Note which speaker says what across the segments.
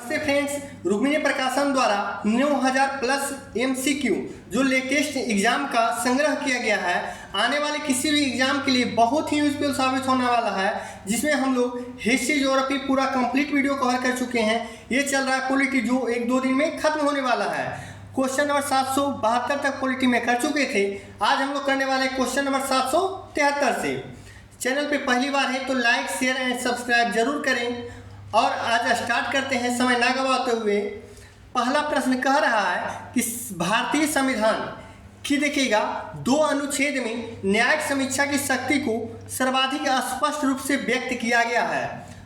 Speaker 1: नमस्ते फ्रेंड्स, रुक्मिणी प्रकाशन द्वारा 9000 प्लस MCQ जो लेटेस्ट एग्जाम का संग्रह किया गया है, आने वाले किसी भी एग्जाम के लिए बहुत ही यूजफुल साबित होने वाला है। जिसमें हम लोग हिस्ट्री ज्योग्राफी पूरा कंप्लीट वीडियो कवर कर चुके हैं। ये चल रहा है पॉलिटी जो 1-2 दिन में खत्म होने वाला है। क्वेश्चन नंबर 772 तक पॉलिटी में कर चुके थे। आज हम लोग करने वाले क्वेश्चन नंबर 773 से। चैनल पे पहली बार है तो लाइक शेयर एंड सब्सक्राइब जरूर करें। और आज स्टार्ट करते हैं समय ना गवाते हुए। पहला प्रश्न कह रहा है कि भारतीय संविधान की देखिएगा 2 अनुच्छेद में न्यायिक समीक्षा की शक्ति को सर्वाधिक स्पष्ट रूप से व्यक्त किया गया है।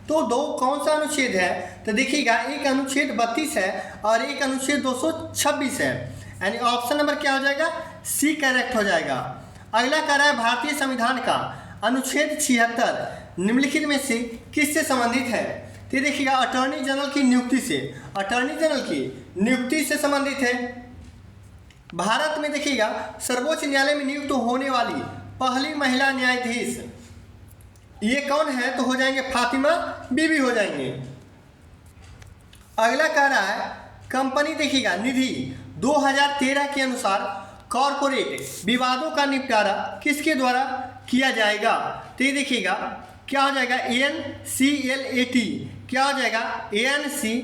Speaker 1: तो दो कौन सा अनुच्छेद है? तो देखिएगा एक अनुच्छेद 32 है और एक अनुच्छेद 226 है। यानी ऑप्शन नंबर क्या हो जाएगा? सी करेक्ट हो जाएगा। अगला कह रहा है भारतीय संविधान का अनुच्छेद 76 निम्नलिखित में से किससे संबंधित है? तो देखिएगा अटॉर्नी जनरल की नियुक्ति से, अटॉर्नी जनरल की नियुक्ति से संबंधित है। भारत में देखिएगा सर्वोच्च न्यायालय में नियुक्त होने वाली पहली महिला न्यायाधीश ये कौन है? तो हो जाएंगे फातिमा बीबी हो जाएंगे। अगला कह रहा है कंपनी देखिएगा निधि 2013 के अनुसार कॉरपोरेट विवादों का निपटारा किसके द्वारा किया जाएगा? तो ये देखिएगा क्या हो जाएगा? ANCLAT क्या हो जाएगा? ANCALAT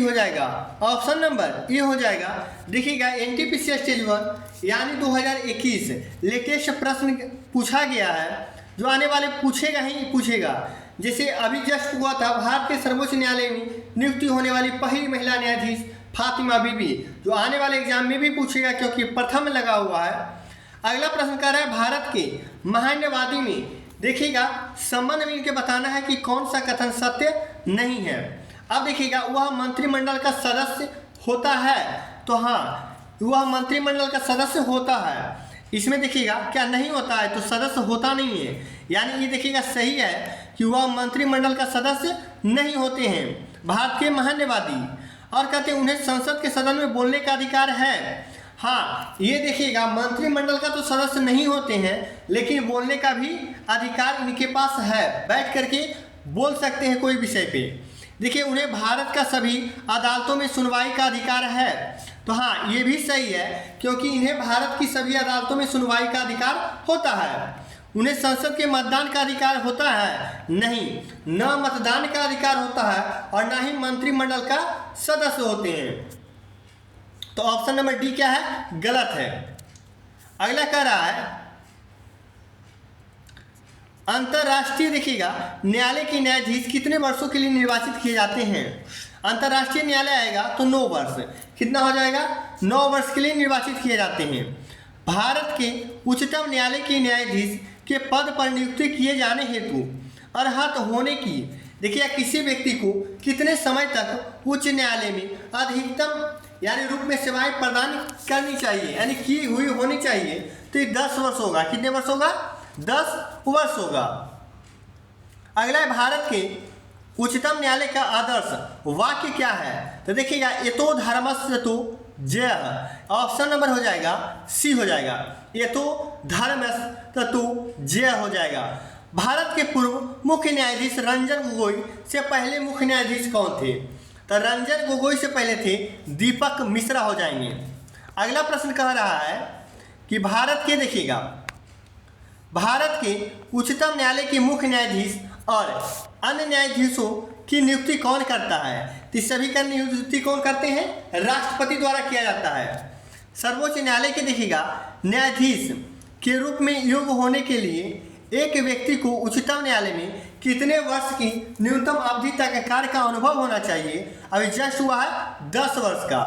Speaker 1: हो जाएगा। ऑप्शन नंबर ए हो जाएगा। देखिएगा NTPC स्टेज 1 यानी 2021 लेटेस्ट प्रश्न पूछा गया है जो आने वाले पूछेगा ही पूछेगा। जैसे अभी जस्ट हुआ था भारत के सर्वोच्च न्यायालय में नियुक्ति होने वाली पहली महिला न्यायाधीश फातिमा बीबी, जो आने वाले एग्जाम में भी पूछेगा क्योंकि प्रथम में लगा हुआ है। अगला प्रश्न कर रहा है भारत के महान्यवादी में देखिएगा संबंध में इनके बताना है कि कौन सा कथन सत्य नहीं है। अब देखिएगा वह मंत्रिमंडल का सदस्य होता है। तो हाँ, वह मंत्रिमंडल का सदस्य होता है। इसमें देखिएगा क्या नहीं होता है? तो सदस्य होता नहीं है। यानी ये देखिएगा सही है कि वह मंत्रिमंडल का सदस्य नहीं होते हैं भारत के महान्यवादी। और कहते हैं उन्हें संसद के सदन में बोलने का अधिकार है। हाँ, ये देखिएगा मंत्रिमंडल का तो सदस्य नहीं होते हैं लेकिन बोलने का भी अधिकार इनके पास है। बैठ करके बोल सकते हैं कोई विषय पे। देखिए उन्हें भारत का सभी अदालतों में सुनवाई का अधिकार है। तो हाँ, ये भी सही है क्योंकि इन्हें भारत की सभी अदालतों में सुनवाई का अधिकार होता है। उन्हें संसद के मतदान का अधिकार होता है नहीं, न मतदान का अधिकार होता है और न ही मंत्रिमंडल का सदस्य होते हैं। तो ऑप्शन नंबर डी क्या है? गलत है। अगला कह रहा है अंतरराष्ट्रीय देखिएगा न्यायालय के न्यायाधीश कितने वर्षों के लिए निर्वाचित किए जाते हैं? अंतरराष्ट्रीय न्यायालय आएगा तो 9 वर्ष। कितना हो जाएगा? 9 वर्ष के लिए निर्वाचित किए जाते हैं। भारत के उच्चतम न्यायालय के न्यायाधीश के पद पर नियुक्ति किए जाने हेतु अर्हत होने की देखिए किसी व्यक्ति को कितने समय तक उच्च न्यायालय में अधिकतम यानी रूप में सेवाएं प्रदान करनी चाहिए, यानी की हुई होनी चाहिए। तो ये 10 वर्ष होगा। कितने वर्ष होगा? 10 वर्ष होगा। अगला है भारत के उच्चतम न्यायालय का आदर्श वाक्य क्या है? तो देखिएगा यतो धर्मस्य तो जय। ऑप्शन नंबर हो जाएगा सी हो जाएगा। यतो धर्मस्य तो जय हो जाएगा। भारत के पूर्व मुख्य न्यायाधीश रंजन गोगोई से पहले मुख्य न्यायाधीश कौन थे? तो रंजन गोगोई से पहले थे दीपक मिश्रा हो जाएंगे। अगला प्रश्न कह रहा है कि भारत के देखिएगा भारत के उच्चतम न्यायालय के मुख्य न्यायाधीश और अन्य न्यायाधीशों की नियुक्ति कौन करता है? तो सभी का नियुक्ति कौन करते हैं? राष्ट्रपति द्वारा किया जाता है। सर्वोच्च न्यायालय के देखिएगा न्यायाधीश के रूप में योग्य होने के लिए एक व्यक्ति को उच्चतम न्यायालय में कितने वर्ष की न्यूनतम अवधि तक कार्य का अनुभव होना चाहिए? अभी जस्ट हुआ है 10 वर्ष का।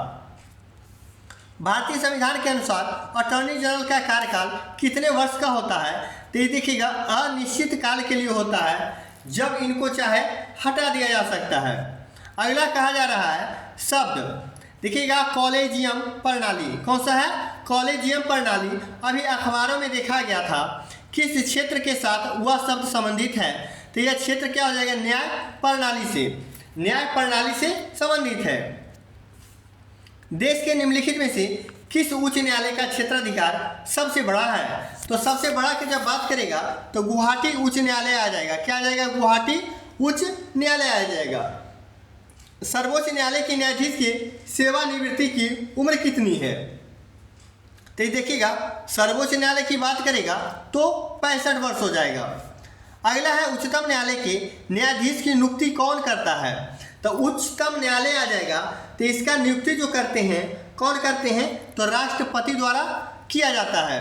Speaker 1: भारतीय संविधान के अनुसार अटॉर्नी जनरल का कार्यकाल कितने वर्ष का होता है? तो ये देखिएगा अनिश्चित काल के लिए होता है, जब इनको चाहे हटा दिया जा सकता है। अगला कहा जा रहा है शब्द देखिएगा कॉलेजियम प्रणाली। कौन सा है? कॉलेजियम प्रणाली। अभी अखबारों में देखा गया था किस क्षेत्र के साथ वह शब्द संबंधित है? तो यह क्षेत्र क्या हो जाएगा? न्याय प्रणाली से, न्याय प्रणाली से संबंधित है। देश के निम्नलिखित में से किस उच्च न्यायालय का क्षेत्राधिकार सबसे बड़ा है? तो सबसे बड़ा की जब बात करेगा तो गुवाहाटी उच्च न्यायालय आ जाएगा। क्या आ जाएगा? गुवाहाटी उच्च न्यायालय आ जाएगा। सर्वोच्च न्यायालय के न्यायाधीश की सेवानिवृत्ति की उम्र कितनी है? तो देखिएगा सर्वोच्च न्यायालय की बात करेगा तो 65 वर्ष हो जाएगा। अगला है उच्चतम न्यायालय के न्यायाधीश की नियुक्ति कौन करता है? तो उच्चतम न्यायालय आ जाएगा, तो इसका नियुक्ति जो करते हैं कौन करते हैं? तो राष्ट्रपति द्वारा किया जाता है।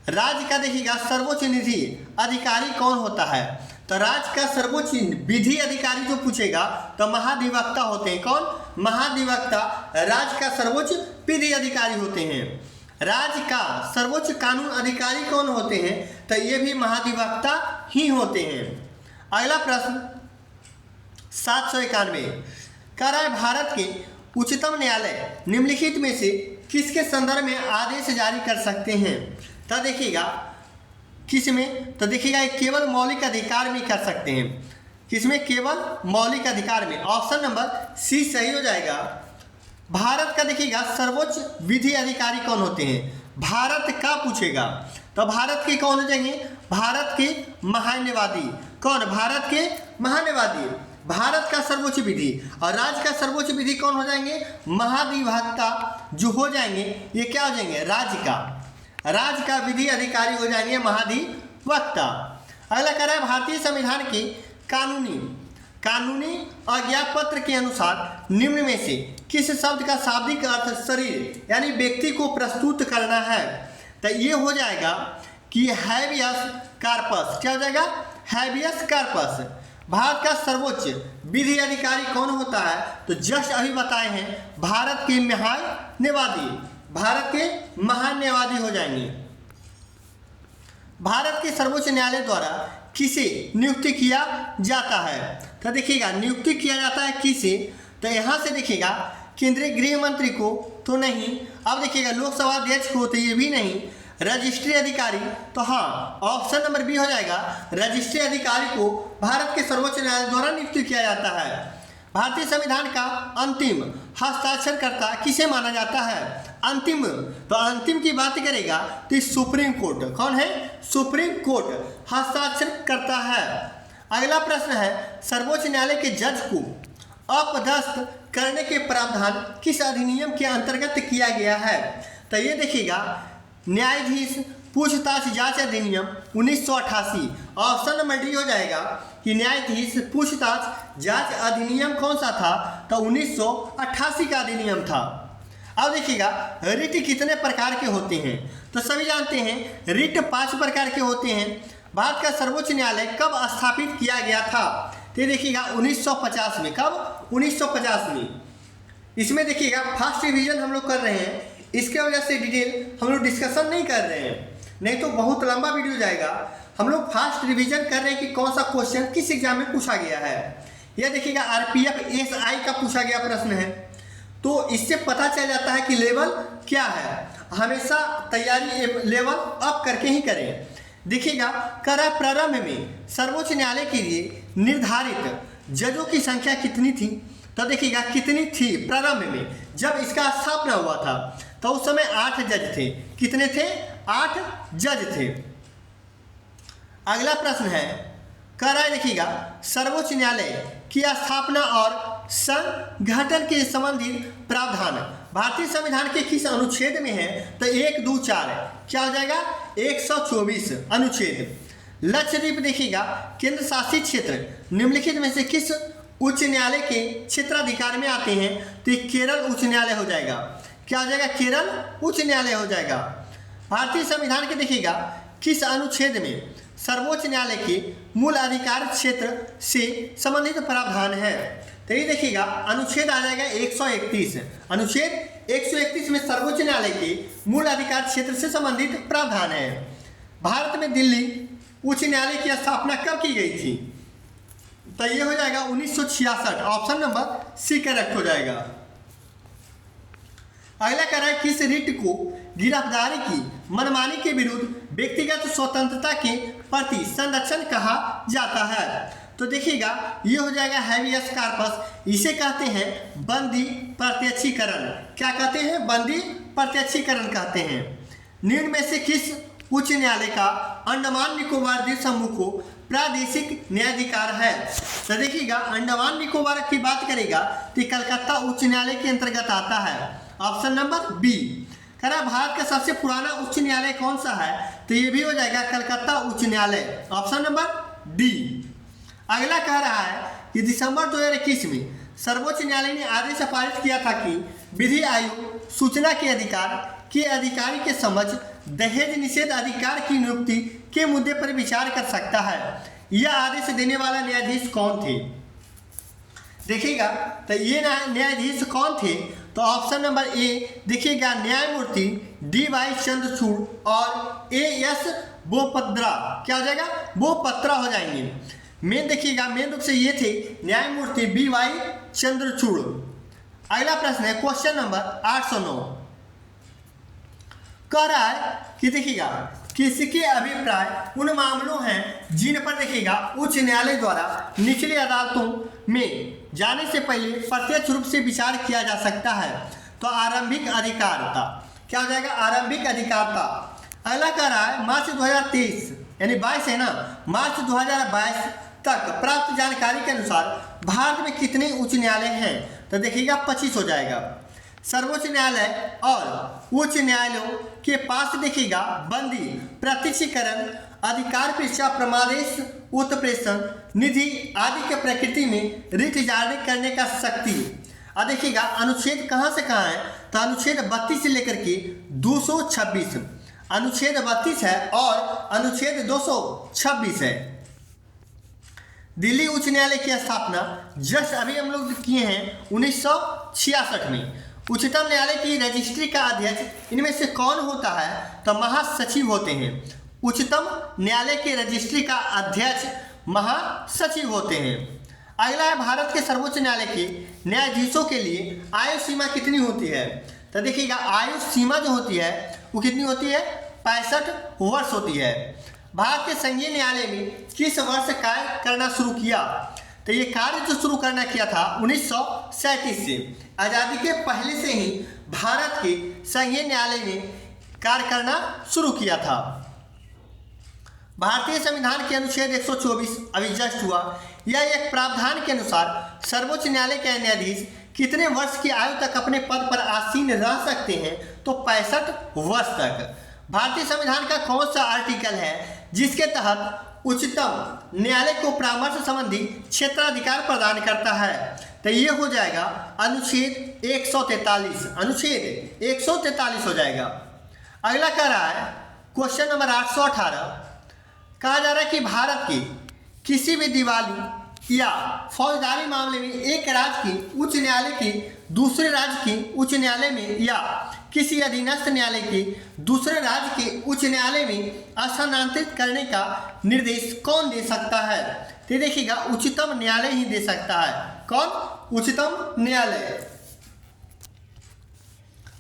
Speaker 1: राज्य का देखिएगा सर्वोच्च निधि अधिकारी कौन होता है? तो राज्य का सर्वोच्च विधि अधिकारी जो पूछेगा तो महाधिवक्ता होते हैं। कौन? महाधिवक्ता राज्य का सर्वोच्च विधि अधिकारी होते हैं। राज्य का सर्वोच्च कानून अधिकारी कौन होते हैं? तो ये भी महाधिवक्ता ही होते हैं। अगला प्रश्न 791 कह रहा है भारत के उच्चतम न्यायालय निम्नलिखित में से किसके संदर्भ में आदेश जारी कर सकते हैं? तो देखिएगा किस में? तो देखिएगा केवल मौलिक अधिकार में कर सकते हैं। किसमें? केवल मौलिक अधिकार में। ऑप्शन नंबर सी सही हो जाएगा। भारत का देखिएगा सर्वोच्च विधि अधिकारी कौन होते हैं? भारत का पूछेगा तो भारत के कौन हो जाएंगे? भारत के महान्यायवादी। कौन? भारत के महान्यायवादी भारत का सर्वोच्च विधि। और राज्य का सर्वोच्च विधि कौन हो जाएंगे? महाधिवक्ता जो हो जाएंगे ये क्या हो जाएंगे? राज्य का विधि अधिकारी हो जाएंगे महाधिवक्ता। अगला कह रहा है भारतीय संविधान के कानूनी आज्ञापत्र के अनुसार निम्न में से किस शब्द का शाब्दिक अर्थ शरीर यानी व्यक्ति को प्रस्तुत करना है? तो ये हो जाएगा कि हैबियस कार्पस। क्या हो जाएगा? Habeas corpus. भारत का सर्वोच्च विधि अधिकारी कौन होता है? तो जस्ट अभी बताए हैं भारत के महान्यायवादी। भारत के महान्यायवादी हो जाएंगे। भारत के सर्वोच्च न्यायालय द्वारा किसे नियुक्ति किया जाता है? तो देखिएगा नियुक्ति किया जाता है किसे? तो यहाँ से देखिएगा केंद्रीय गृह मंत्री को तो नहीं। अब देखिएगा लोकसभा अध्यक्ष को तो ये भी नहीं। रजिस्ट्री अधिकारी तो हाँ ऑप्शन नंबर बी हो जाएगा। रजिस्ट्री अधिकारी को भारत के सर्वोच्च न्यायालय द्वारा नियुक्त किया जाता है। भारतीय संविधान का अंतिम हस्ताक्षरकर्ता किसे माना जाता है? अंतिम तो अंतिम की बात करेगा तो सुप्रीम कोर्ट। कौन है? सुप्रीम कोर्ट हस्ताक्षर करता है। अगला प्रश्न है सर्वोच्च न्यायालय के जज को अपदस्थ करने के प्रावधान किस अधिनियम के अंतर्गत किया गया है? तो ये देखिएगा न्यायाधीश पूछताछ जांच अधिनियम 1988। ऑप्शन नंबर डी हो जाएगा कि न्यायाधीश पूछताछ जांच अधिनियम कौन सा था? तो 1988 का अधिनियम था। अब देखिएगा रिट कितने प्रकार के होते हैं? तो सभी जानते हैं रिट 5 प्रकार के होते हैं। भारत का सर्वोच्च न्यायालय कब स्थापित किया गया था? तो देखिएगा 1950 में। कब? 1950 में। इसमें देखिएगा फर्स्ट रिवीजन हम लोग कर रहे हैं, इसके वजह से डिटेल हम लोग डिस्कशन नहीं कर रहे हैं, नहीं तो बहुत लंबा वीडियो जाएगा। हम लोग फास्ट रिवीजन कर रहे हैं कि कौन सा क्वेश्चन किस एग्जाम में पूछा गया है। यह देखिएगा आरपीएफ एसआई का पूछा गया प्रश्न है, तो इससे पता चल जाता है कि लेवल क्या है। हमेशा तैयारी लेवल अप करके ही करें। देखिएगा करा प्रारंभ में सर्वोच्च न्यायालय के लिए निर्धारित जजों की संख्या कितनी थी? तो देखिएगा कितनी थी प्रारंभ में जब इसका स्थापना हुआ था, तो उस समय 8 जज थे। कितने थे? 8 जज थे। अगला प्रश्न है कह रहा है देखिएगा सर्वोच्च न्यायालय की स्थापना और संगठन के संबंधित प्रावधान भारतीय संविधान के किस अनुच्छेद में है? तो 1, 2, 4 क्या हो जाएगा? 124 अनुच्छेद। लक्षद्वीप देखिएगा केंद्र शासित क्षेत्र निम्नलिखित में से किस उच्च न्यायालय के क्षेत्राधिकार में आते हैं? तो ये केरल उच्च न्यायालय हो जाएगा। क्या हो जाएगा? केरल उच्च न्यायालय हो जाएगा। भारतीय संविधान के देखिएगा किस अनुच्छेद में सर्वोच्च न्यायालय के मूल अधिकार क्षेत्र से संबंधित प्रावधान है? तो ये देखिएगा अनुच्छेद आ जाएगा 131। अनुच्छेद 131 में सर्वोच्च न्यायालय के मूल अधिकार क्षेत्र से संबंधित प्रावधान है। भारत में दिल्ली उच्च न्यायालय की स्थापना कब की गई थी? तो ये हो जाएगा 1966। ऑप्शन नंबर सी करेक्ट हो जाएगा। अगला कह रहा है किस रिट को गिरफ्तारी की मनमानी के विरुद्ध व्यक्तिगत स्वतंत्रता के प्रति संरक्षण कहा जाता है? तो देखिएगा ये हो जाएगा हैबियस कार्पस। इसे कहते हैं बंदी प्रत्यक्षीकरण। क्या कहते हैं? बंदी प्रत्यक्षीकरण कहते हैं। निम्न में से किस उच्च न्यायालय का अंडमान निकोबार द्वीप समूह को प्रादेशिक न्यायाधिकार है? तो देखिएगा अंडमान निकोबार की बात करेगा तो कलकत्ता उच्च न्यायालय के अंतर्गत आता है। Option number B. कह रहा भारत का सबसे पुराना उच्च न्यायालय कौन सा है? तो ये भी हो जाएगा कलकत्ता उच्च न्यायालय, ऑप्शन नंबर डी। अगला कह रहा है कि दिसंबर 2021 में सर्वोच्च न्यायालय ने आदेश पारित किया था कि विधि आयोग सूचना के अधिकार के अधिकारी के समक्ष दहेज निषेध अधिकार की नियुक्ति के मुद्दे पर विचार कर सकता है। यह आदेश देने वाला न्यायाधीश कौन थे? देखिएगा तो ये न्यायाधीश कौन थे? तो ऑप्शन नंबर ए देखिएगा न्यायमूर्ति डी.वाई. चंद्रचूड़ और ए.एस. बोपत्रा। क्या हो जाएगा? बोपत्रा हो जाएंगे। मेन देखिएगा मेन रूप से ये थे न्यायमूर्ति बी.वाई. चंद्रचूड़। अगला प्रश्न है क्वेश्चन नंबर 809। कह रहा है कि देखिएगा किसके अभिप्राय उन मामलों हैं जिन पर देखिएगा उच्च न्यायालय द्वारा निचली अदालतों में जाने से पहले प्रत्यक्ष रूप से विचार किया जा सकता है? तो आरंभिक अधिकारता। क्या हो जाएगा? आरंभिक अधिकारता। अगला कह रहा है मार्च 2023 यानी 22 है ना, मार्च 2022 तक प्राप्त जानकारी के अनुसार भारत में कितने उच्च न्यायालय हैं? तो देखिएगा 25 हो जाएगा। सर्वोच्च न्यायालय और उच्च न्यायालयों के पास देखिएगा बंदी, प्रत्यक्षीकरण, अधिकार परीक्षा, प्रमादेश, उत्प्रेषण, निधि आदि के प्रकृति में रिट जारी करने का शक्ति। अब देखिएगा अनुच्छेद कहाँ से कहाँ है? तो अनुच्छेद 32 से लेकर के 226, अनुच्छेद 32 है और अनुच्छेद 226 है। दिल्ली उच्च न्यायालय की स्थापना जस्ट अभी हम लोग किए हैं 1966 में। उच्चतम न्यायालय की रजिस्ट्री का अध्यक्ष इनमें से कौन होता है? तो महासचिव होते हैं। उच्चतम न्यायालय के रजिस्ट्री का अध्यक्ष महासचिव होते हैं। अगला है भारत के सर्वोच्च न्यायालय के न्यायाधीशों के लिए आयु सीमा कितनी होती है? तो देखिएगा आयु सीमा जो होती है वो कितनी होती है? 65 वर्ष होती है। भारत के संघीय न्यायालय में किस वर्ष कार्य करना शुरू किया? तो ये कार्य जो शुरू करना किया था 1937 से। आज़ादी के पहले से ही भारत के संघीय न्यायालय ने कार्य करना शुरू किया था। भारतीय संविधान के अनुच्छेद 124 अभी जस्ट हुआ, यह एक प्रावधान के अनुसार सर्वोच्च न्यायालय के न्यायाधीश कितने वर्ष की आयु तक अपने पद पर आसीन रह सकते हैं? तो 65 वर्ष तक। भारतीय संविधान का कौन सा आर्टिकल है जिसके तहत उच्चतम न्यायालय को परामर्श संबंधी क्षेत्राधिकार प्रदान करता है? तो ये हो जाएगा अनुच्छेद 143, अनुच्छेद 143 हो जाएगा। अगला कह रहा है क्वेश्चन नंबर 818। कहा जा रहा है कि भारत के किसी भी दिवाली या फौजदारी मामले में एक राज्य के उच्च न्यायालय के दूसरे राज्य के उच्च न्यायालय में या किसी अधीनस्थ न्यायालय के दूसरे राज्य के उच्च न्यायालय में स्थानांतरित करने का निर्देश कौन दे सकता है? तो देखिएगा उच्चतम न्यायालय ही दे सकता है। कौन? उच्चतम न्यायालय।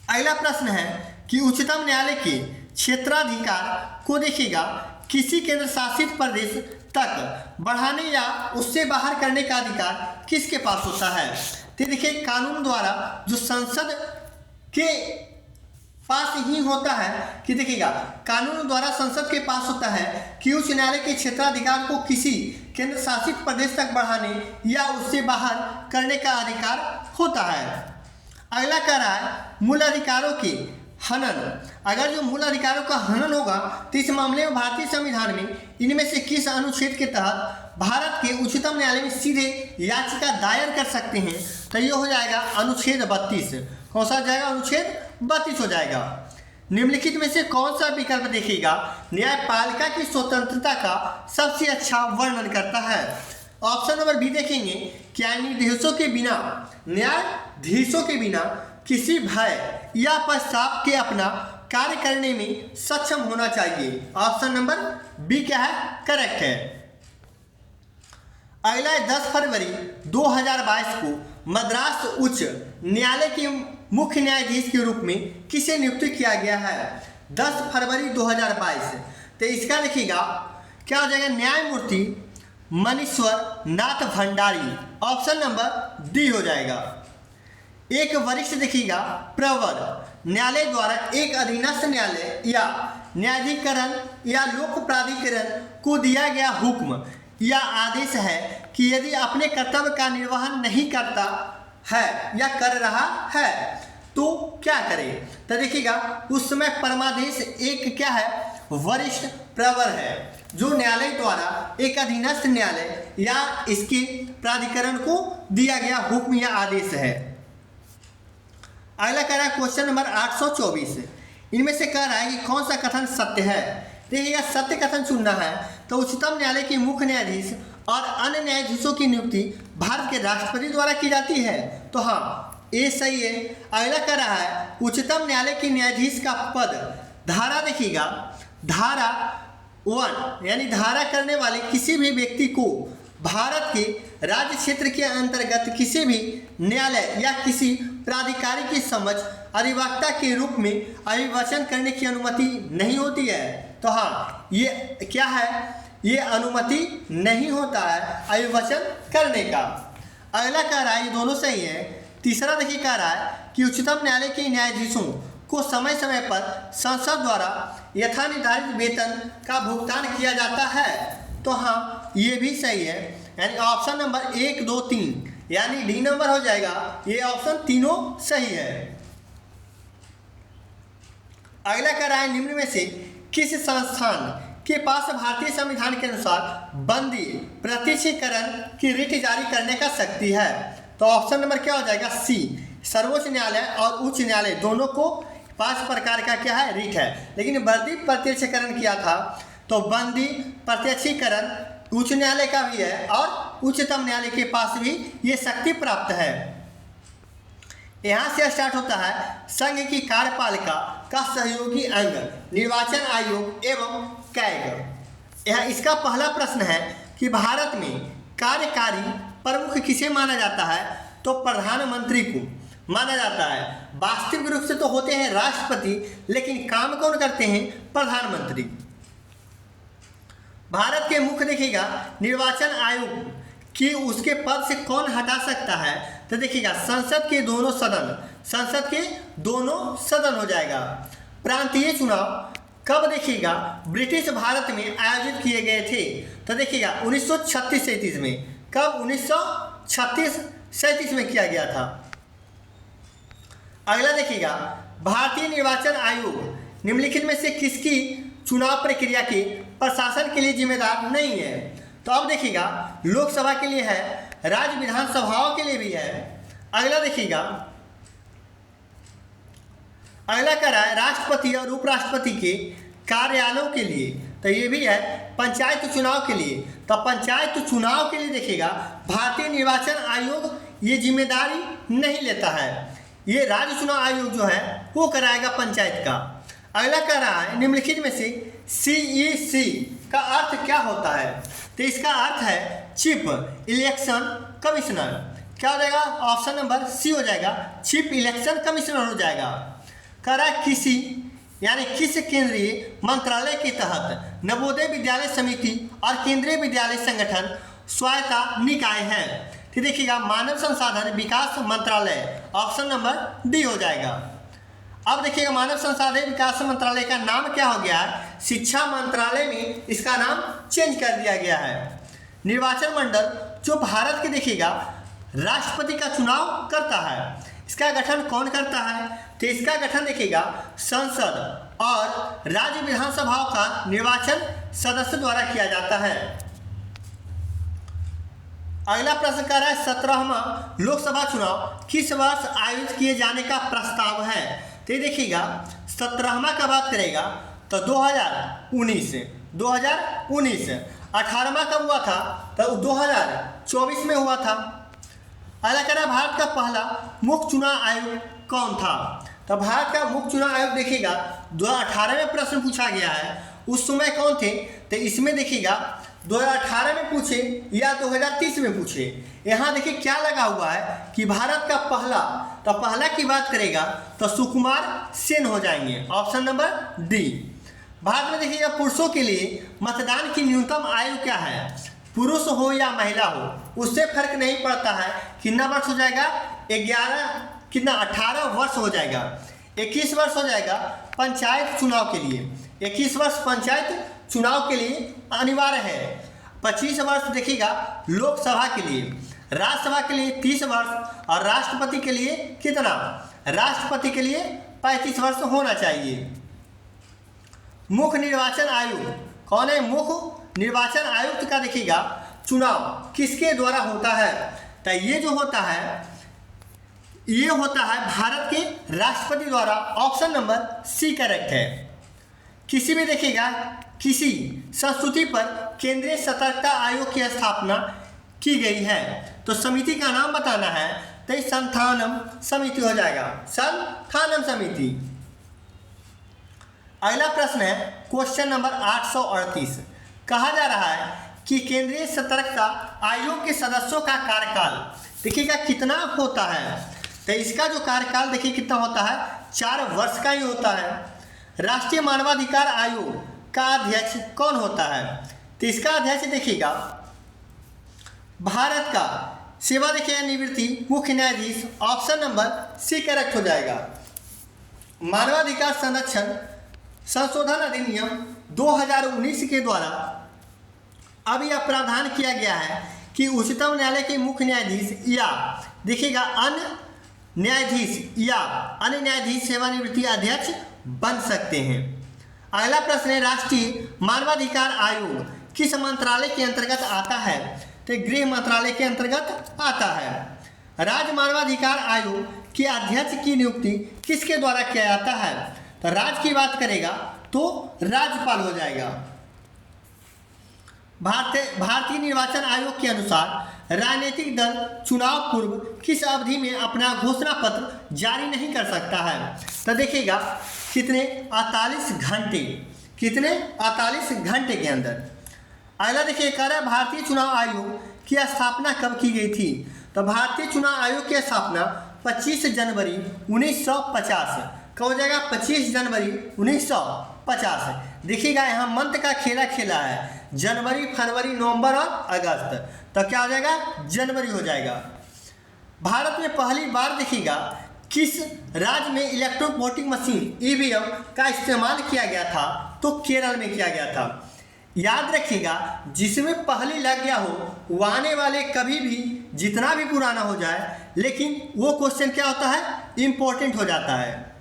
Speaker 1: अगला प्रश्न है कि उच्चतम न्यायालय के क्षेत्राधिकार को देखिएगा किसी केंद्र शासित प्रदेश तक बढ़ाने या उससे बाहर करने का अधिकार किसके पास होता है? तो देखिए कानून द्वारा जो संसद के पास ही होता है कि देखिएगा कानून द्वारा संसद के पास होता है कि उच्च न्यायालय के क्षेत्राधिकार को किसी केंद्र शासित प्रदेश तक बढ़ाने या उससे बाहर करने का अधिकार होता है। अगला कह रहा है मूल अधिकारों के हनन। अगर जो मूल अधिकारों का हनन होगा तो इस मामले में भारतीय संविधान में इनमें से किस अनुच्छेद के तहत भारत के उच्चतम न्यायालय में सीधे याचिका दायर कर सकते हैं? तो ये हो जाएगा अनुच्छेद 32। कौन सा जाएगा? अनुच्छेद 32 हो जाएगा। निम्नलिखित में से कौन सा विकल्प देखिएगा न्यायपालिका की स्वतंत्रता का सबसे अच्छा वर्णन करता है? ऑप्शन नंबर बी देखेंगे न्यायाधीशों के बिना किसी भय या पश्चाताप के अपना कार्य करने में सक्षम होना चाहिए। ऑप्शन नंबर बी क्या है? करेक्ट है। अगला है 10 फरवरी 2022 को मद्रास उच्च न्यायालय के मुख्य न्यायाधीश के रूप में किसे नियुक्त किया गया है? 10 फरवरी 2022। तो इसका देखिएगा क्या हो जाएगा? न्यायमूर्ति मनीश्वर नाथ भंडारी। ऑप्शन नंबर डी हो जाएगा। एक वरिष्ठ देखिएगा प्रवर न्यायालय द्वारा एक अधीनस्थ न्यायालय या न्यायाधिकरण या लोक प्राधिकरण को दिया गया हुक्म या आदेश है कि यदि अपने कर्तव्य का निर्वहन नहीं करता है या कर रहा है तो क्या करे। तो देखिएगा उस समय परमादेश एक क्या है, वरिष्ठ प्रवर है, जो न्यायालय द्वारा एक अधीनस्थ न्यायालय या इसके प्राधिकरण को दिया गया हुक्म या आदेश है। अगला कह रहा है क्वेश्चन नंबर 824, इनमें से कह रहा है कि कौन सा कथन सत्य है। देखिएगा सत्य कथन चुनना है तो उच्चतम न्यायालय के मुख्य न्यायाधीश और अन्य न्यायाधीशों की नियुक्ति भारत के राष्ट्रपति द्वारा की जाती है, तो हाँ ये सही है। अगला कह रहा है उच्चतम न्यायालय के न्यायाधीश का पद, धारा देखिएगा धारा 1 यानी धारा करने वाले किसी भी व्यक्ति को भारत के राज्य क्षेत्र के अंतर्गत किसी भी न्यायालय या किसी प्राधिकारी की समझ अधिवक्ता के रूप में अभिवचन करने की अनुमति नहीं होती है, तो हाँ ये क्या है, ये अनुमति नहीं होता है अभिवचन करने का। अगला कह रहा है ये दोनों सही है। तीसरा देखिए कह रहा है कि उच्चतम न्यायालय के न्यायाधीशों को समय समय पर संसद द्वारा यथा निर्धारित वेतन का भुगतान किया जाता है, तो हाँ ये भी सही है, यानी ऑप्शन नंबर 1 2 3 यानी डी नंबर हो जाएगा, ये ऑप्शन तीनों सही है। अगला कह रहा है निम्न में से किस संस्थान के पास भारतीय संविधान के अनुसार बंदी प्रत्यक्षीकरण की रिट जारी करने का शक्ति है, तो ऑप्शन नंबर क्या हो जाएगा, सी। सर्वोच्च न्यायालय और उच्च न्यायालय दोनों को 5 प्रकार का क्या है, रिट है, लेकिन बंदी प्रत्यक्षीकरण किया था तो बंदी प्रत्यक्षीकरण उच्च न्यायालय का भी है और उच्चतम न्यायालय के पास भी ये शक्ति प्राप्त है। यहाँ से स्टार्ट होता है संघ की कार्यपालिका का सहयोगी अंग निर्वाचन आयोग एवं कैग। यह इसका पहला प्रश्न है कि भारत में कार्यकारी प्रमुख किसे माना जाता है, तो प्रधानमंत्री को माना जाता है। वास्तविक रूप से तो होते हैं राष्ट्रपति, लेकिन काम कौन करते हैं, प्रधानमंत्री। भारत के मुख्य देखिएगा निर्वाचन आयोग कि उसके पद से कौन हटा सकता है, तो देखिएगा संसद के दोनों सदन हो जाएगा। प्रांतीय चुनाव कब देखिएगा ब्रिटिश भारत में आयोजित किए गए थे, तो देखिएगा 1936-37 में। कब 1936-37 में किया गया था। अगला देखिएगा भारतीय निर्वाचन आयोग निम्नलिखित में से किसकी चुनाव प्रक्रिया के प्रशासन के लिए जिम्मेदार नहीं है, तो अब देखिएगा लोकसभा के लिए है, राज्य विधानसभाओं के लिए भी है। अगला देखिएगा अगला कह रहा है राष्ट्रपति और उपराष्ट्रपति के कार्यालयों के लिए, तो ये भी है पंचायत चुनाव के लिए। तो पंचायत चुनाव के लिए देखिएगा भारतीय निर्वाचन आयोग ये जिम्मेदारी नहीं लेता है, ये राज्य चुनाव आयोग जो है वो कराएगा पंचायत का। अगला कह रहा है निम्नलिखित में से CEC का अर्थ क्या होता है, तो इसका अर्थ है चीफ इलेक्शन कमिश्नर। क्या हो जाएगा, ऑप्शन नंबर सी हो जाएगा, चीफ इलेक्शन कमिश्नर हो जाएगा। कह रहा है किसी यानी किस केंद्रीय मंत्रालय के तहत नवोदय विद्यालय समिति और केंद्रीय विद्यालय संगठन स्वायत्ता निकाय है, तो देखिएगा मानव संसाधन विकास मंत्रालय, ऑप्शन नंबर डी हो जाएगा। अब देखिएगा मानव संसाधन विकास मंत्रालय का नाम क्या हो गया है, शिक्षा मंत्रालय में इसका नाम चेंज कर दिया गया है। निर्वाचन मंडल जो भारत के देखिएगा राष्ट्रपति का चुनाव करता है, इसका गठन कौन करता है, तो इसका गठन देखिएगा संसद और राज्य विधानसभाओं का निर्वाचन सदस्य द्वारा किया जाता है। अगला प्रश्न कर रहा है 17वां लोकसभा चुनाव किस वर्ष आयोजित किए जाने का प्रस्ताव है, तो ये देखिएगा 17वां का बात करेगा तो 2019 18वां कब हुआ था, तो 2024 में हुआ था। अगला कह रहा है भारत का पहला मुख्य चुनाव आयोग कौन था, तो भारत का मुख्य चुनाव आयोग देखिएगा 2018 में प्रश्न पूछा गया है, उस समय कौन थे, तो इसमें देखिएगा 2018 में पूछे या 2030 में पूछे। यहाँ देखिए क्या लगा हुआ है कि भारत का पहला, तो पहला की बात करेगा तो सुकुमार सेन हो जाएंगे, ऑप्शन नंबर डी। भारत में देखिएगा पुरुषों के लिए मतदान की न्यूनतम आयु क्या है, पुरुष हो या महिला हो उससे फर्क नहीं पड़ता है, कितना वर्ष हो जाएगा, 18 वर्ष हो जाएगा। 21 वर्ष हो जाएगा पंचायत चुनाव के लिए, 21 वर्ष पंचायत चुनाव के लिए अनिवार्य है। 25 वर्ष देखिएगा लोकसभा के लिए, राज्यसभा के लिए 30 वर्ष और राष्ट्रपति के लिए कितना, राष्ट्रपति के लिए 35 वर्ष होना चाहिए। मुख्य निर्वाचन आयुक्त कौन है? मुख्य निर्वाचन आयुक्त का देखिएगा चुनाव किसके द्वारा होता है? तो ये जो होता है ये होता है भारत के राष्ट्रपति द्वारा। ऑप्शन नंबर सी करेक्ट है। किसी भी देखिएगा किसी संस्तुति पर केंद्रीय सतर्कता आयोग की स्थापना की गई है तो समिति का नाम बताना है, तो संथानम समिति हो जाएगा, संथानम समिति। अगला प्रश्न है क्वेश्चन नंबर 838। कहा जा रहा है कि केंद्रीय सतर्कता आयोग के सदस्यों का कार्यकाल देखिएगा कितना होता है? तो इसका जो कार्यकाल देखिए कितना होता है, 4 वर्ष का ही होता है। राष्ट्रीय मानवाधिकार आयोग का अध्यक्ष कौन होता है? तो इसका अध्यक्ष देखिएगा भारत का सेवा देखिएगा निवृत्ति मुख्य न्यायाधीश। ऑप्शन नंबर सी करेक्ट हो जाएगा। मानवाधिकार संरक्षण संशोधन अधिनियम 2019 के द्वारा अब यह प्रावधान किया गया है कि उच्चतम न्यायालय के मुख्य न्यायाधीश या देखिएगा अन्य न्यायाधीश सेवानिवृत्ति अध्यक्ष बन सकते हैं। अगला प्रश्न है राष्ट्रीय मानवाधिकार आयोग किस मंत्रालय के अंतर्गत आता है? तो गृह मंत्रालय के अंतर्गत आता है। राज्य मानवाधिकार आयोग के अध्यक्ष की नियुक्ति किसके द्वारा किया जाता है? तो राज्य की बात करेगा तो राज्यपाल हो जाएगा। भारतीय निर्वाचन आयोग के अनुसार राजनीतिक दल चुनाव पूर्व किस अवधि में अपना घोषणा पत्र जारी नहीं कर सकता है? तो देखिएगा कितने 48 घंटे, कितने 48 घंटे के अंदर। अगला देखिए कह रहा है भारतीय चुनाव आयोग की स्थापना कब की गई थी? तो भारतीय चुनाव आयोग की स्थापना 25 जनवरी 1950 कब हो जाएगा? 25 जनवरी 1950। देखिएगा यहाँ मंथ का खेला खेला है, जनवरी, फरवरी, नवंबर और अगस्त, तो क्या हो जाएगा? जनवरी हो जाएगा। भारत में पहली बार देखिएगा किस राज्य में इलेक्ट्रॉनिक वोटिंग मशीन ईवीएम का इस्तेमाल किया गया था? तो केरल में किया गया था। याद रखिएगा जिसमें पहले लग गया हो वो आने वाले कभी भी जितना भी पुराना हो जाए लेकिन वो क्वेश्चन क्या होता है? इम्पोर्टेंट हो जाता है।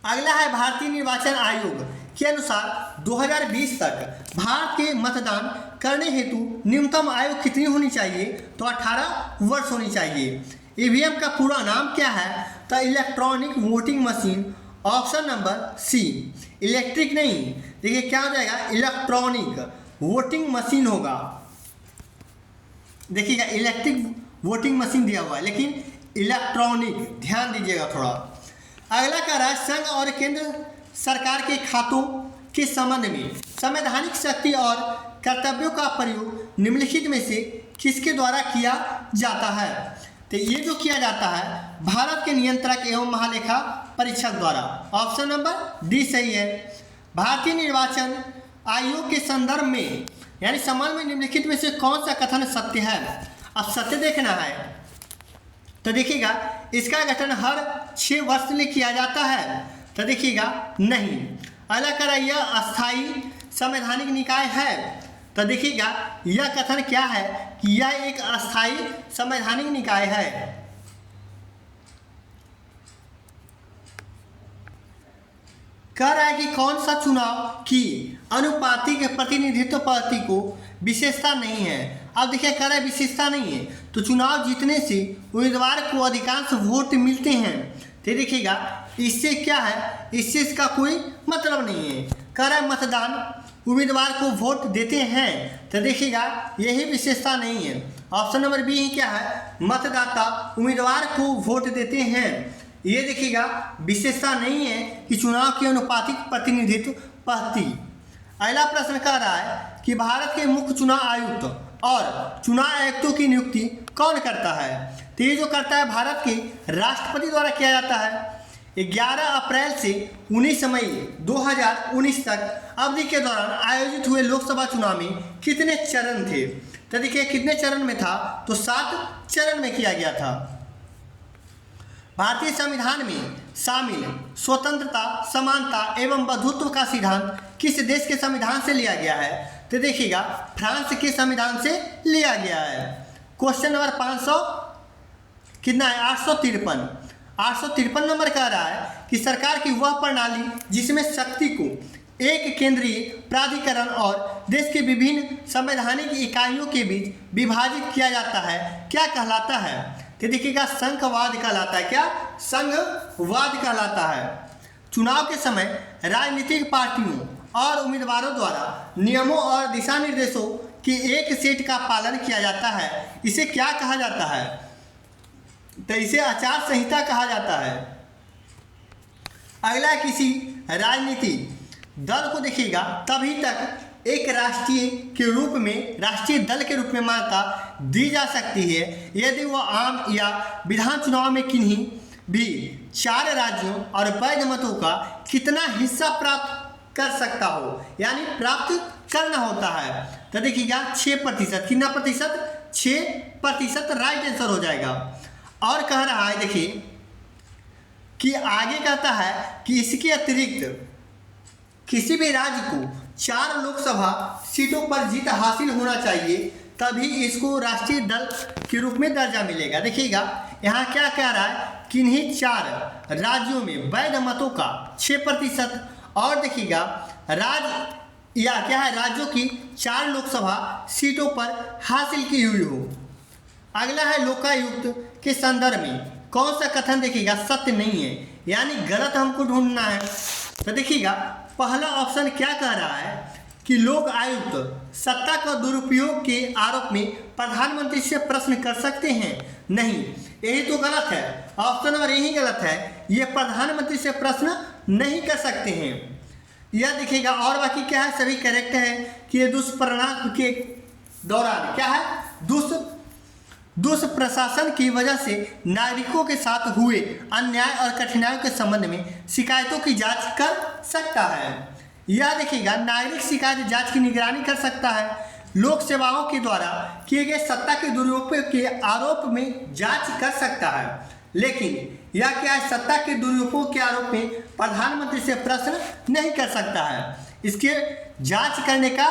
Speaker 1: अगला है भारतीय निर्वाचन आयोग के अनुसार 2020 तक भारत के मतदान करने हेतु न्यूनतम आयु कितनी होनी चाहिए? तो 18 वर्ष होनी चाहिए। ईवीएम का पूरा नाम क्या है? तो electronic voting machine. Option number C, electric नहीं, देखिए क्या हो जाएगा? इलेक्ट्रॉनिक वोटिंग मशीन होगा। देखिएगा इलेक्ट्रिक वोटिंग मशीन दिया हुआ है लेकिन इलेक्ट्रॉनिक, ध्यान दीजिएगा थोड़ा। अगला का राज्य संघ और केंद्र सरकार के खातों के संबंध में संवैधानिक शक्ति और कर्तव्यों का प्रयोग निम्नलिखित में से किसके द्वारा किया जाता है? तो ये जो किया जाता है भारत के नियंत्रक एवं महालेखा परीक्षक द्वारा। ऑप्शन नंबर डी सही है। भारतीय निर्वाचन आयोग के संदर्भ में यानी संबंध में निम्नलिखित में से कौन सा कथन सत्य है? अब सत्य देखना है तो देखिएगा इसका गठन हर 6 वर्ष में किया जाता है, तो देखिएगा नहीं। अलग करा यह अस्थायी संवैधानिक निकाय है, तो देखिएगा यह कथन क्या है कि यह एक अस्थायी संवैधानिक निकाय है। कह रहा है कि कौन सा चुनाव की अनुपातिक प्रतिनिधित्व पद्धति को विशेषता नहीं है। अब देखिए कह रहा है विशेषता नहीं है तो चुनाव जीतने से उम्मीदवार को अधिकांश वोट मिलते हैं, तो देखिएगा इससे क्या है? इससे इसका कोई मतलब नहीं है। कह रहा है मतदान उम्मीदवार को वोट देते हैं, तो देखिएगा यही विशेषता नहीं है। ऑप्शन नंबर बी ही क्या है? मतदाता उम्मीदवार को वोट देते हैं, ये देखिएगा विशेषता नहीं है कि चुनाव की अनुपातिक प्रतिनिधित्व पद्धति। अगला प्रश्न कह रहा है कि भारत के मुख्य चुनाव आयुक्त और चुनाव आयुक्तों की नियुक्ति कौन करता है? तो ये जो करता है भारत के राष्ट्रपति द्वारा किया जाता है। 11 अप्रैल से 19 मई 2019 तक अवधि के दौरान आयोजित हुए लोकसभा चुनाव में कितने चरण थे? तो देखिए कितने चरण में था? तो 7 चरण में किया गया था। भारतीय संविधान में शामिल स्वतंत्रता, समानता एवं बंधुत्व का सिद्धांत किस देश के संविधान से लिया गया है? तो देखिएगा फ्रांस के संविधान से लिया गया है। क्वेश्चन नंबर 500 कितना है? 853 नंबर कह रहा है कि सरकार की वह प्रणाली जिसमें शक्ति को एक केंद्रीय प्राधिकरण और देश के विभिन्न संवैधानिक इकाइयों के बीच विभाजित किया जाता है क्या कहलाता है? तो देखिएगा संघवाद कहलाता है। क्या? संघवाद कहलाता है। चुनाव के समय राजनीतिक पार्टियों और उम्मीदवारों द्वारा नियमों और दिशा निर्देशों के एक सेट का पालन किया जाता है। इसे क्या कहा जाता है? तो इसे आचार संहिता कहा जाता है। अगला, किसी राजनीतिक दल को देखिएगा तभी तक एक राष्ट्रीय दल के रूप में मान्यता दी जा सकती है यदि वह आम या विधान चुनाव में किन्हीं भी 4 राज्यों और वैध मतों का कितना हिस्सा प्राप्त कर सकता हो, यानी प्राप्त करना होता है। तो देखिएगा 6%। कितना प्रतिशत? 6% राइट आंसर हो जाएगा। और कह रहा है देखिए कि आगे कहता है कि इसके अतिरिक्त किसी भी राज्य को 4 लोकसभा सीटों पर जीत हासिल होना चाहिए तभी इसको राष्ट्रीय दल के रूप में दर्जा मिलेगा। देखिएगा यहाँ क्या कह रहा है? किन्हीं 4 राज्यों में वैध मतों का 6% और देखिएगा राज्यों की 4 लोकसभा सीटों पर हासिल की हुई हो। अगला है लोकायुक्त के संदर्भ में कौन सा कथन देखिएगा सत्य नहीं है, यानी गलत हमको ढूंढना है। तो देखिएगा पहला ऑप्शन क्या कह रहा है कि लोक आयुक्त सत्ता का दुरुपयोग के आरोप में प्रधानमंत्री से प्रश्न कर सकते हैं? नहीं, यही तो गलत है। ऑप्शन नंबर यही गलत है, ये प्रधानमंत्री से प्रश्न नहीं कर सकते हैं। यह देखिएगा और बाकी क्या है? सभी करेक्ट है कि ये दुष्परिणाम के दौरान क्या है? दुष्प्रशासन की वजह से नागरिकों के साथ हुए अन्याय और कठिनाइयों के संबंध में शिकायतों की जांच कर सकता है। यह देखिएगा नागरिक शिकायत जांच की निगरानी कर सकता है। लोक सेवाओं के द्वारा किए गए सत्ता के दुरुपयोग के आरोप में जांच कर सकता है, लेकिन यह क्या है? सत्ता के दुरुपयोग के आरोप में प्रधानमंत्री से प्रश्न नहीं कर सकता है। इसके जांच करने का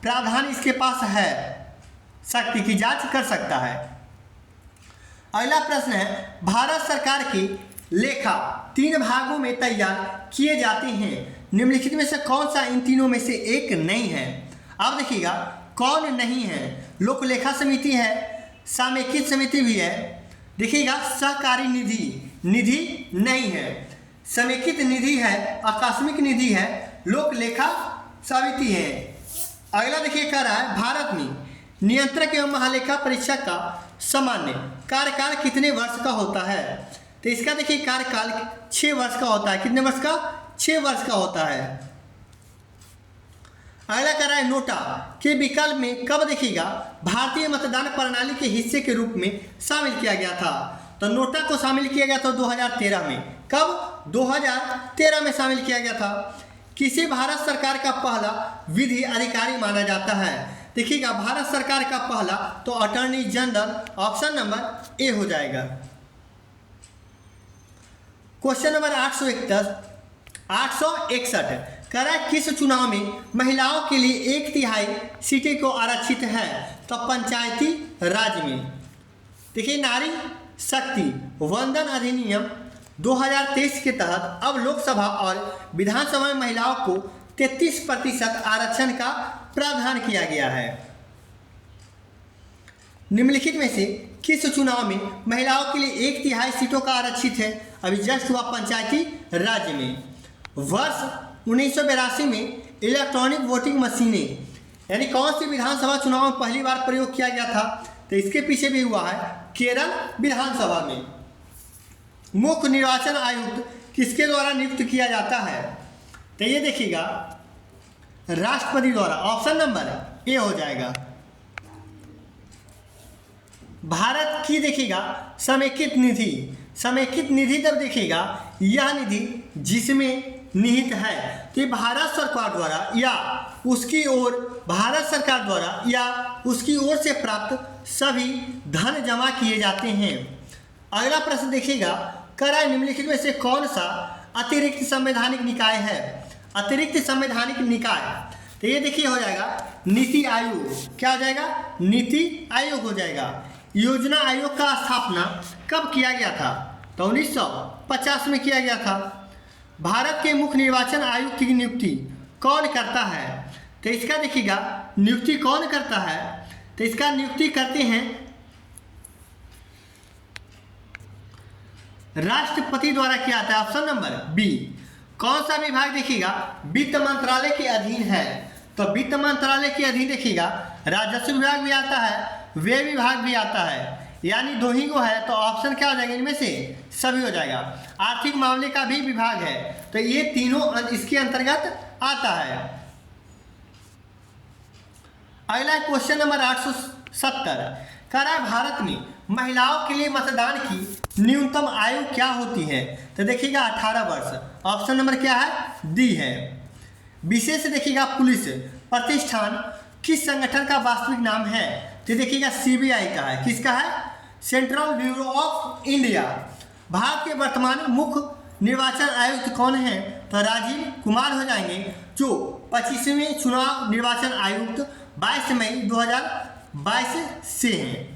Speaker 1: प्रावधान इसके पास है, शक्ति की जांच कर सकता है। अगला प्रश्न है भारत सरकार की लेखा 3 भागों में तैयार किए जाते हैं, निम्नलिखित में से कौन सा इन तीनों में से एक नहीं है? अब देखिएगा कौन नहीं है? लोक लेखा समिति है, समेकित समिति भी है। देखिएगा सहकारी निधि नहीं है, समेकित निधि है, आकस्मिक निधि है, लोक लेखा समिति है। अगला देखिए कह रहा है भारत में नियंत्रक एवं महालेखा परीक्षक का सामान्य कार्यकाल कितने वर्ष का होता है? तो इसका देखिए कार्यकाल 6 वर्ष का होता है। कितने वर्ष का? 6 वर्ष का होता है। अगला कह रहा है नोटा के विकल्प में कब देखिएगा भारतीय मतदान प्रणाली के हिस्से के रूप में शामिल किया गया था? तो नोटा को शामिल किया गया था 2013 में। कब? 2013 में शामिल किया गया था। किसे भारत सरकार का पहला विधि अधिकारी माना जाता है? देखिएगा भारत सरकार का पहला तो attorney general, option number A हो जाएगा। क्वेश्चन नंबर 861 कह रहा है किस चुनाव में महिलाओं के लिए 1/3 सीटें को आरक्षित है? तो पंचायती राज में। देखिए नारी शक्ति वंदन अधिनियम 2023 के तहत अब लोकसभा और विधानसभा में महिलाओं को 33% आरक्षण का प्रावधान किया गया है। निम्नलिखित में से किस चुनाव में महिलाओं के लिए 1/3 सीटों का आरक्षित है? अभी जस्ट हुआ पंचायती राज्य में। वर्ष 1982 में इलेक्ट्रॉनिक वोटिंग मशीनें यानी कौन सी विधानसभा चुनाव में पहली बार प्रयोग किया गया था? तो इसके पीछे भी हुआ है केरल विधानसभा में। मुख्य निर्वाचन आयुक्त किसके द्वारा नियुक्त किया जाता है? तो ये देखिएगा राष्ट्रपति द्वारा, ऑप्शन नंबर ए हो जाएगा। भारत की देखिएगा समेकित निधि जब देखिएगा यह निधि जिसमें निहित है कि भारत सरकार द्वारा या उसकी ओर से प्राप्त सभी धन जमा किए जाते हैं। अगला प्रश्न देखिएगा कह रहा है निम्नलिखित में से कौन सा अतिरिक्त संवैधानिक निकाय है? अतिरिक्त संवैधानिक निकाय, तो ये देखिए हो जाएगा नीति आयोग। क्या हो जाएगा? नीति आयोग हो जाएगा। योजना आयोग का स्थापना कब किया गया था? तो 1950 में किया गया था। भारत के मुख्य निर्वाचन आयुक्त की नियुक्ति कौन करता है? तो इसका देखिएगा नियुक्ति कौन करता है? तो इसका नियुक्ति करते हैं राष्ट्रपति द्वारा किया जाता है। Option number B. कौन सा विभाग देखिएगा वित्त मंत्रालय के अधीन है? तो वित्त मंत्रालय के अधीन देखिएगा राजस्व विभाग भी आता है, व्यय विभाग भी आता है, यानी दो ही को है। तो ऑप्शन क्या हो जाएगा इनमें से? सभी हो जाएगा। आर्थिक मामले का भी विभाग है, तो ये तीनों इसके अंतर्गत आता है। अगला क्वेश्चन नंबर 870 कह रहा है भारत में महिलाओं के लिए मतदान की न्यूनतम आयु क्या होती है? तो देखिएगा 18 वर्ष। ऑप्शन नंबर क्या है? डी है। विशेष देखिएगा पुलिस प्रतिष्ठान किस संगठन का वास्तविक नाम है? तो देखिएगा सीबीआई का है। किसका है? Central bureau of India. Bharat के वर्तमान मुख्य निर्वाचन आयुक्त कौन है? तो राजीव कुमार हो जाएंगे, जो 25वें चुनाव निर्वाचन आयुक्त 22 मई 2022 से हैं।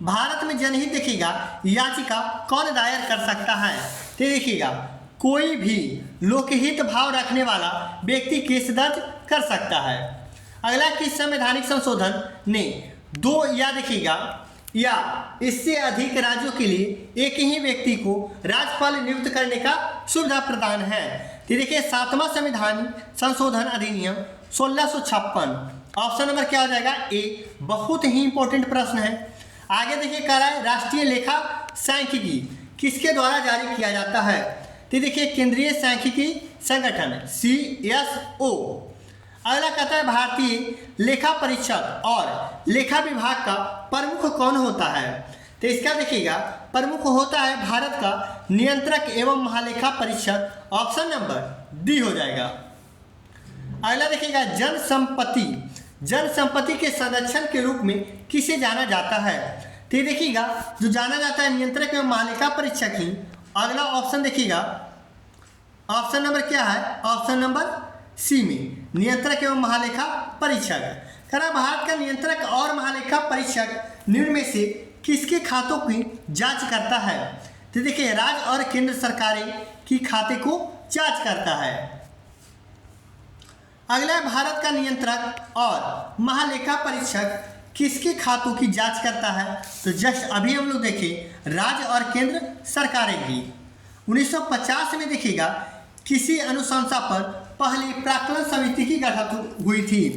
Speaker 1: भारत में जनहित देखिएगा याचिका कौन दायर कर सकता है? तो देखिएगा कोई भी लोकहित भाव रखने वाला व्यक्ति केस दर्ज कर सकता है। अगला किस संवैधानिक संशोधन ने दो या देखिएगा या इससे अधिक राज्यों के लिए एक ही व्यक्ति को राज्यपाल नियुक्त करने का सुविधा प्रदान है? तो देखिए 7वां संविधान संशोधन अधिनियम 1656। ऑप्शन नंबर क्या हो जाएगा? ए। बहुत ही इंपॉर्टेंट प्रश्न है। आगे देखिए कह रहा है राष्ट्रीय लेखा सांख्यिकी किसके द्वारा जारी किया जाता है? तो देखिए केंद्रीय सांख्यिकी संगठन CSO। अगला कहता है भारतीय लेखा परीक्षक और लेखा विभाग का प्रमुख कौन होता है? तो इसका देखिएगा प्रमुख होता है भारत का नियंत्रक एवं महालेखा परीक्षक। ऑप्शन नंबर डी हो जाएगा। अगला देखिएगा जन संपत्ति के संरक्षण के रूप में किसे जाना जाता है? तो देखिएगा जो जाना जाता है नियंत्रक एवं महालेखा परीक्षक ही। अगला ऑप्शन देखिएगा ऑप्शन नंबर क्या है? ऑप्शन नंबर सी में नियंत्रक एवं महालेखा परीक्षक। कह भारत का नियंत्रक और महालेखा परीक्षक निम्न में से किसके खातों की जांच करता है? तो देखिए राज्य और केंद्र सरकारें की खाते को जांच करता है। अगला भारत का नियंत्रक और महालेखा परीक्षक किसके खातों की जांच करता है? तो जस्ट अभी हम लोग देखें राज्य और केंद्र सरकारें की। 1950 में देखिएगा किसी अनुशंसा पर पहली प्राक्कलन समिति की गठन हुई थी।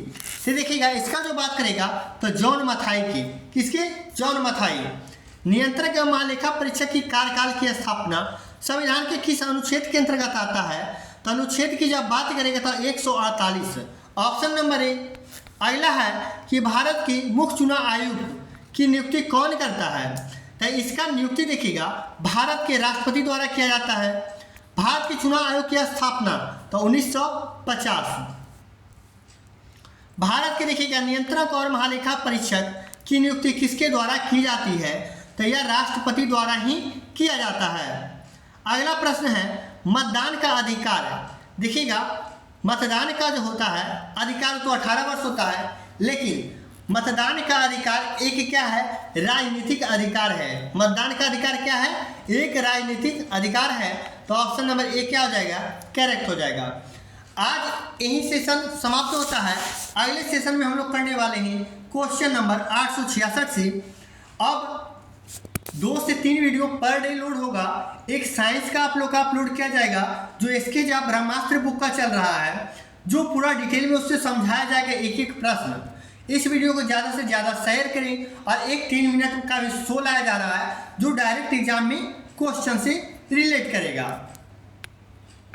Speaker 1: तो देखिएगा इसका जो बात करेगा तो जॉन मथाई की। किसके? जॉन मथाई। नियंत्रक एवं महालेखा परीक्षक की कार्यकाल की स्थापना संविधान के किस अनुच्छेद के अंतर्गत आता है? तो अनुच्छेद की जब बात करेंगे तो 148। Option number A. अगला है कि भारत के मुख्य चुनाव आयुक्त की नियुक्ति कौन करता है? तो इसका नियुक्ति देखिएगा भारत के राष्ट्रपति द्वारा किया जाता है। भारत के चुनाव आयोग की स्थापना तो 1950। भारत के देखिएगा नियंत्रक और महालेखा परीक्षक की नियुक्ति किसके द्वारा की जाती है? तो यह राष्ट्रपति द्वारा ही किया जाता है। अगला प्रश्न है मतदान का अधिकार। देखिएगा मतदान का जो होता है अधिकार तो 18 वर्ष होता है, लेकिन मतदान का अधिकार एक क्या है? राजनीतिक अधिकार है। मतदान का अधिकार क्या है? एक राजनीतिक अधिकार है। तो ऑप्शन नंबर ए क्या हो जाएगा? करेक्ट हो जाएगा। आज यही सेशन समाप्त होता है। अगले सेशन में हम लोग करने वाले हैं क्वेश्चन नंबर 866 से। अब 2 से 3 वीडियो पर डे लोड होगा। एक साइंस का आप लोग का अपलोड किया जाएगा जो इसके जो ब्रह्मास्त्र बुक का चल रहा है, जो पूरा डिटेल में उससे समझाया जाएगा एक एक प्रश्न। इस वीडियो को ज़्यादा से ज़्यादा शेयर करें और एक 3 मिनट का भी शो लाया जा रहा है जो डायरेक्ट एग्जाम में क्वेश्चन से रिलेट करेगा।